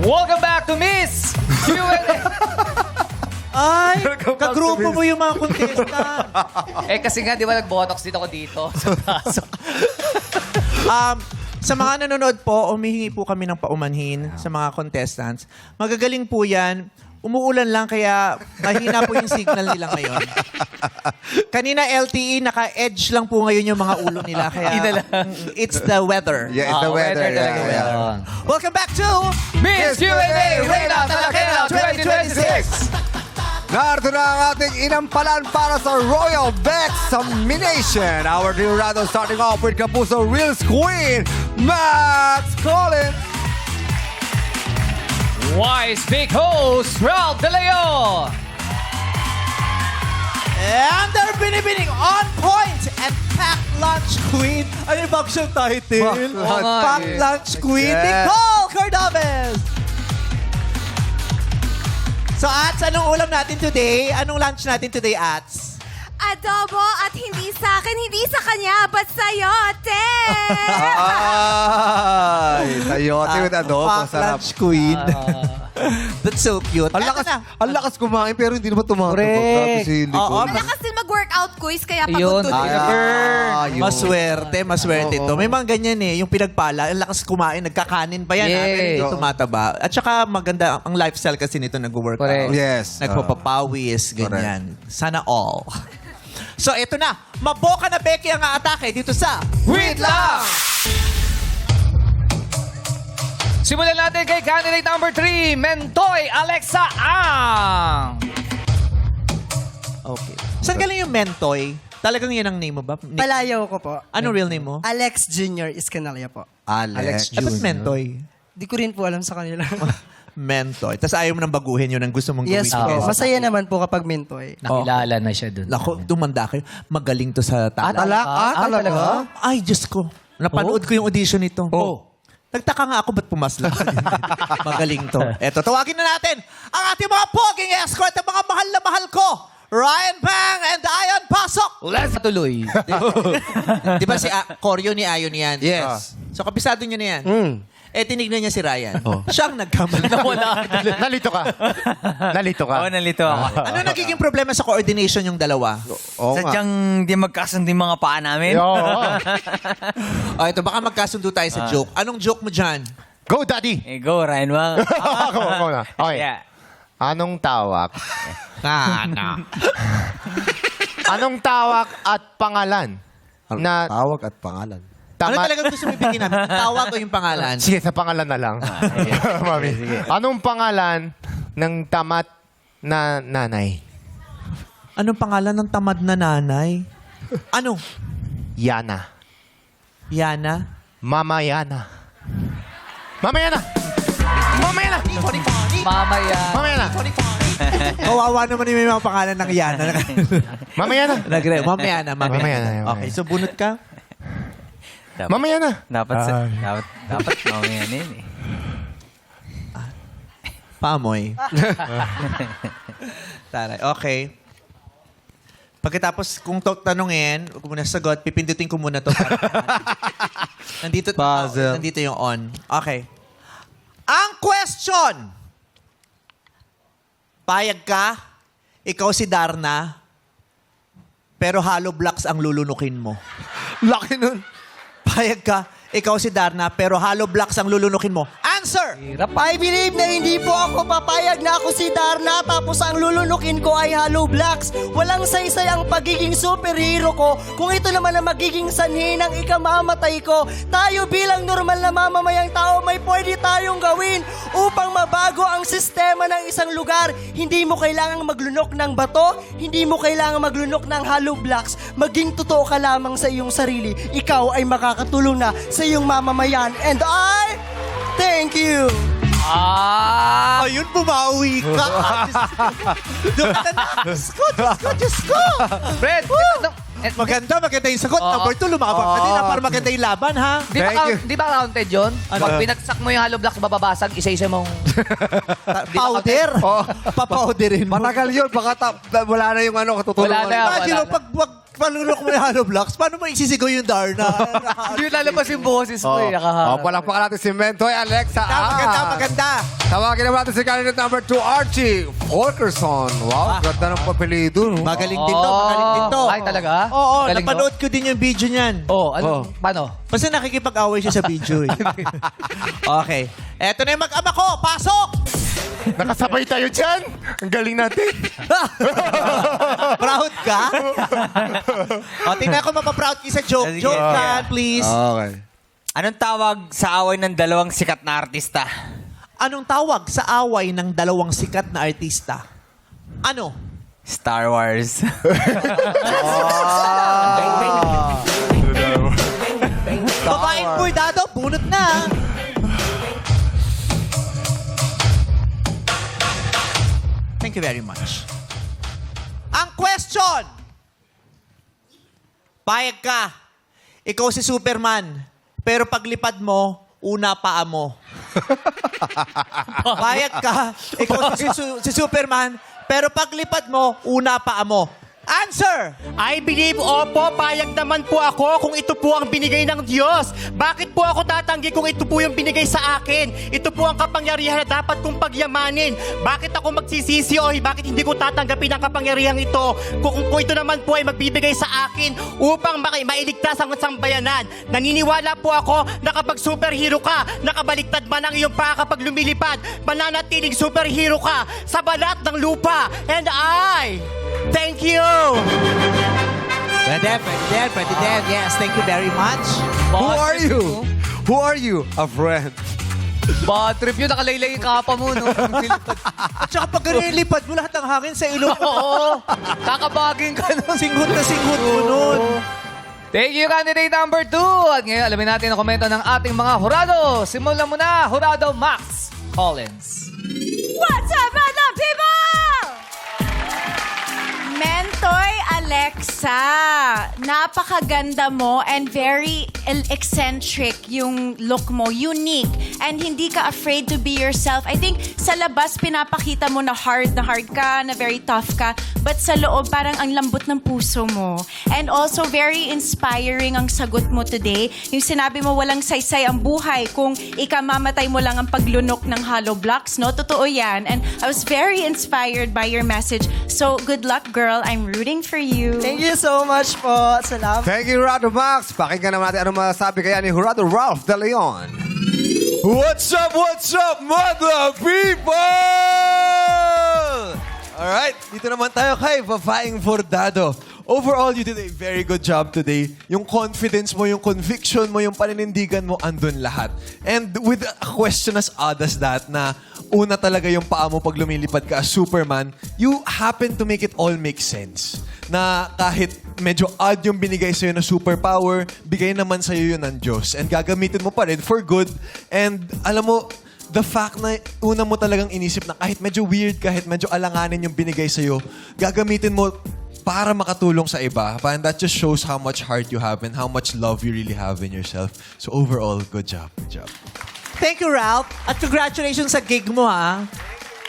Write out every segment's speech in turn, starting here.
Welcome back to Miss Q&A. Ay, kagrupo mo yung mga contestant. Kasi nga, di ba nag-botox dito ako dito? Sa braso. Sa mga nanonood po, humihingi po kami ng paumanhin sa mga contestants. Magagaling po yan. Umuulan lang kaya mahina po yung signal nila ngayon. Kanina LTE, naka-edge lang po ngayon yung mga ulo nila. Kaya it's the weather. Yeah, it's the weather. talaga Yeah. yun. Welcome back to Miss Q&A Reina Talakena 2026. Narito na ang ating inampalan para sa Royal Examination. Our Dorado starting off with Kapuso Reels Queen, Max Collins. Wise big host, Ralph De Leon. And they're binibining on point and Pack Lunch Queen. Ano yung siyang title? Pack Lunch Queen, Yeah. Nicole Cordobez. So, Ats, anong ulam natin today? Anong lunch natin today, Ats? Adobo at hindi sa akin, hindi sa kanya, but sayote! Ay, sayote with adobo. Pack Sarap. Lunch Queen. That's so cute. Ang lakas kumain pero hindi naman tumatakot. Correct. Grabe si Oo, Nicole. Malakas din mag-workout quiz, kaya Yun. pagod tuloy. Yun. Maswerte ito. May mga ganyan yung pinagpala. Ang lakas kumain, nagkakanin pa yan. Yes. Pero hindi tumataba. At saka maganda, ang lifestyle kasi nito nag-workout. Correct. Yes. Nagpapapawis, ganyan. Sana all. So, ito na. Maboka na Becky ang aatake dito sa Wait lang! Simulan natin kay candidate number 3, Mentoy Alexa Ang. Okay. Saan galing yung Mentoy? Talagang yan ang name mo ba? Palayaw ko po. Anong real name mo? Alex Jr. Iscanalia po. Alex Dapat Mentoy. Di ko rin po alam sa kanila. Mentoy. Tapos ayaw mo nang baguhin yun ang gusto mong Yes gawin. po. Masaya naman po kapag mentoy. Nakilala na siya dun. Lako, tumanda kayo. Magaling to sa tala. Talaga? Ay, Diyos ko. Napanood ko yung audition nito. Oh. Nagtaka nga ako ba't pumasla. Magaling to. Eto, tawagin na natin ang ating mga poging escort at mga mahal na mahal ko. Ryan Bang and Ayon Pasok. Let's tuloy. Di ba si Koryo ni Ayon yan? Yes. So, kabisado niya na yan. Tinignan niya si Ryan. Siyang nagkamali. Nawala. Nalito ka. Nalito ka. Nalito ako. Ano nagiging problema sa coordination yung dalawa? Oo nga. Sadyang di magkasundo yung mga paa namin. Oo. Ito, baka magkasundo tayo sa joke. Anong joke mo dyan? Go, Daddy! Go, Ryan. Wang. Ako na. Okay. Yeah. Anong tawag? Kana. Anong tawag at pangalan? Na Tawag at pangalan. Ano tama. talagang gusto mo ibigin namin? Tawag o yung pangalan? Sige, sa pangalan na lang. Mami. Anong pangalan ng tamat na nanay? Anong pangalan ng tamad na nanay? Ano? Yana. Yana? Mama Yana. Mama Yana! Mama Yana! Mamaya. Mama Yana! Kawawa naman yung may mga pangalan ng Yana. Mama Yana! Mama Yana. Mama Yana. Okay, so bunot ka? Mama Yana! Dapat mamaya na yun eh. Paamoy. Taray. Okay. Pagkatapos, kung tanungin, huwag mo na sagot, pipindutin ko muna to. Nandito, nandito yung on. Okay. Ang question! Payag ka, ikaw si Darna, pero hollow blocks ang lulunukin mo. Laki nun. Payag ka, ikaw si Darna, pero hollow blocks ang lulunukin mo. Answer! I believe na hindi po ako papayag na ako si Darna tapos ang lulunukin ko ay hollow blocks. Walang saysay ang pagiging superhero ko kung ito naman ang magiging sanhi ng ikamamatay ko. Tayo bilang normal na mamamayang tao may pwede tayong gawin upang mabago ang sistema ng isang lugar. Hindi mo kailangang maglunok ng bato, hindi mo kailangang maglunok ng hollow blocks. Maging totoo ka lamang sa iyong sarili. Ikaw ay makakatulong na sa iyong mamamayan. And I thank you. Ayun, bumawi ka. Diyos ko. Fred, Maganda yung sagot. Number 2, lumabang ka din para maganda yung laban, ha? di ba counted yun? Ano? Pag pinagsak mo yung hollow blocks, bababasag, isa-isa mong... Powder. Papowderin mo. Matagal yun. Baka wala na yung ano, katutulungan. Wala na. Imagine mo, pag panunok mo yung hollow blocks, paano mo isisigaw yung Darna? Hindi lalabas yung boses mo eh. Palakpakan natin si Mentoy Alexa. Maganda. Tawagin naman natin si candidate number 2, Archie Volkerson. Wow, ganda ng papelido. No? Magaling din to, magaling din to. Ay, talaga? Oo, Galing, napanood ko din yung video niyan. Oh, ano? Paano? Basta nakikipag-away siya sa video. Eh. Okay. Eto na yung mag-ama ko. Pasok! Nakasabay tayo dyan. Ang galing natin. Proud ka? O, tingnan ko mapaproud ka sa joke. Sige. Joke ka, please. Okay. Anong tawag sa away ng dalawang sikat na artista? Anong tawag sa away ng dalawang sikat na artista? Ano? Star Wars. Babaeng burdado, bunot na. Thank you very much. Ang question. Payag ka. Ikaw si Superman. Pero paglipad mo, una paa mo. Payag ka. Ikaw si Superman. Pero paglipad mo, una paa mo. Answer! I believe, opo, payag naman po ako kung ito po ang binigay ng Diyos. Bakit po ako tatanggi kung ito po yung binigay sa akin? Ito po ang kapangyarihan na dapat kong pagyamanin. Bakit ako magsisisi o bakit hindi ko tatanggapin ang kapangyarihan ito? Kung ito naman po ay magbibigay sa akin upang mailigtas ang sambayanan. Naniniwala po ako na kapag superhero ka, nakabaliktad man ang iyong paa kapag lumilipad, mananatiling superhero ka sa balat ng lupa. And I thank you! Pwede din. Yes, thank you very much. Who are you? Who are you? A friend. Bad trip yun. Nakalaylay yung kapa mo, no? At saka pag ganun yung lipad mo, lahat ng hangin sa ilong mo. Oo. Kakabagin ka nun. Singhot na singhot mo nun. Thank you, candidate number 2. At ngayon, alamin natin ang komento ng ating mga hurado. Simulan mo na, Hurado Max Collins. What's up, random people? Mentoy Alexa, napakaganda mo and very eccentric yung look mo, unique, and hindi ka afraid to be yourself. I think sa labas pinapakita mo na hard ka, na very tough ka, but sa loob parang ang lambot ng puso mo. And also very inspiring ang sagot mo today. Yung sinabi mo walang saysay ang buhay kung ikamamatay mo lang ang paglunok ng hollow blocks, no? Totoo yan. And I was very inspired by your message. So good luck, girl. I'm rooting for you. Thank you so much po. Salamat. Thank you, Hurado Max. Pakinggan naman natin anong masasabi kaya ni Hurado Ralph De Leon. What's up, mother people? Alright, dito naman tayo kay Babaeng Bordado. Overall, you did a very good job today. Yung confidence mo, yung conviction mo, yung paninindigan mo, andun lahat. And with a question as odd as that, na una talaga yung paa mo pag lumilipad ka as Superman, you happen to make it all make sense. Na kahit medyo odd yung binigay sa'yo na superpower, bigay naman sa'yo yun ng Diyos. And gagamitin mo pa rin for good. And alam mo, the fact na una mo talagang inisip na kahit medyo weird, kahit medyo alanganin yung binigay sa'yo, gagamitin mo para makatulong sa iba. And that just shows how much heart you have and how much love you really have in yourself. So overall, good job. Good job. Thank you, Ralph. At congratulations sa gig mo, ha?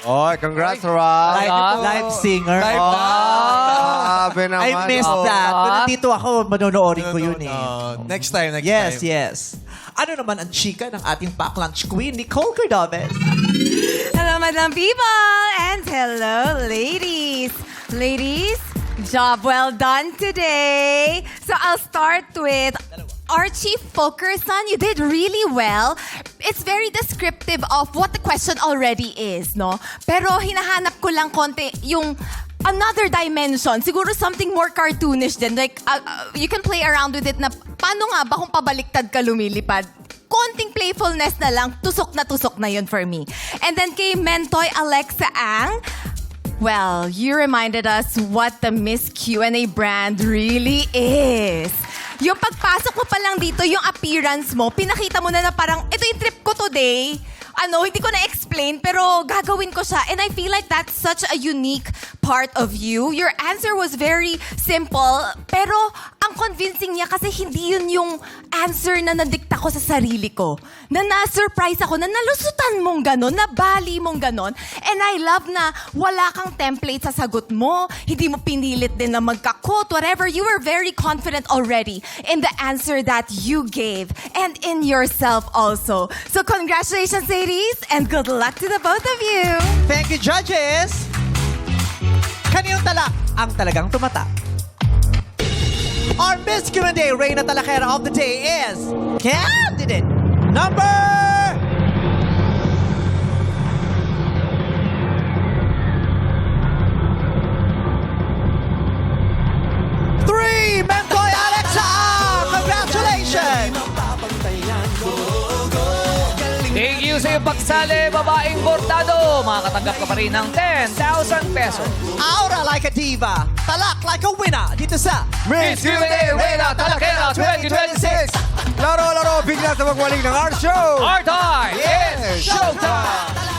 Oy, congrats, Ralph. Live singer. Sabi naman. I missed that. Kung nandito ako, manonoorin ko yun eh. Next time. Yes. Ano naman ang chika ng ating pack lunch queen, Nicole Cordobes? Hello, madam people! And hello, ladies! Ladies, job well done today! So I'll start with Archie Fulkerson. You did really well. It's very descriptive of what the question already is, no? Pero hinahanap ko lang konti yung another dimension. Siguro something more cartoonish din. Like, you can play around with it na paano nga ba kung pabaliktad ka lumilipad? Konting playfulness na lang, tusok na yun for me. And then kay Mentoy Alexa Ang, well, you reminded us what the Miss Q&A brand really is. Yung pagpasok mo pa lang dito, yung appearance mo, pinakita mo na parang, ito yung trip ko today. Hindi ko na-explain, pero gagawin ko siya. And I feel like that's such a unique part of you. Your answer was very simple, pero ang sobrang convincing niya kasi hindi yun yung answer na nadikta ko sa sarili ko. Na na-surprise ako, na nalusutan mong ganon, nabali mong ganon. And I love na wala kang template sa sagot mo, hindi mo pinilit din na magka-quote, whatever. You were very confident already in the answer that you gave and in yourself also. So congratulations, ladies, and good luck to the both of you. Thank you, judges! Kaninong tala ang talagang tumata? Our Miss Q&A Reina Talakera of the day is candidate number 3, Mentoy Alexa! Congratulations! Thank you sa iyong pagsali, babaeng bordado. Makakatanggap ka pa rin ng 10,000 pesos. Aura like a diva, talak like a winner dito sa Miss Q&A Reina Talakera 2026! Laro-laro, bigla sa magwaling ng our show! Our time is showtime!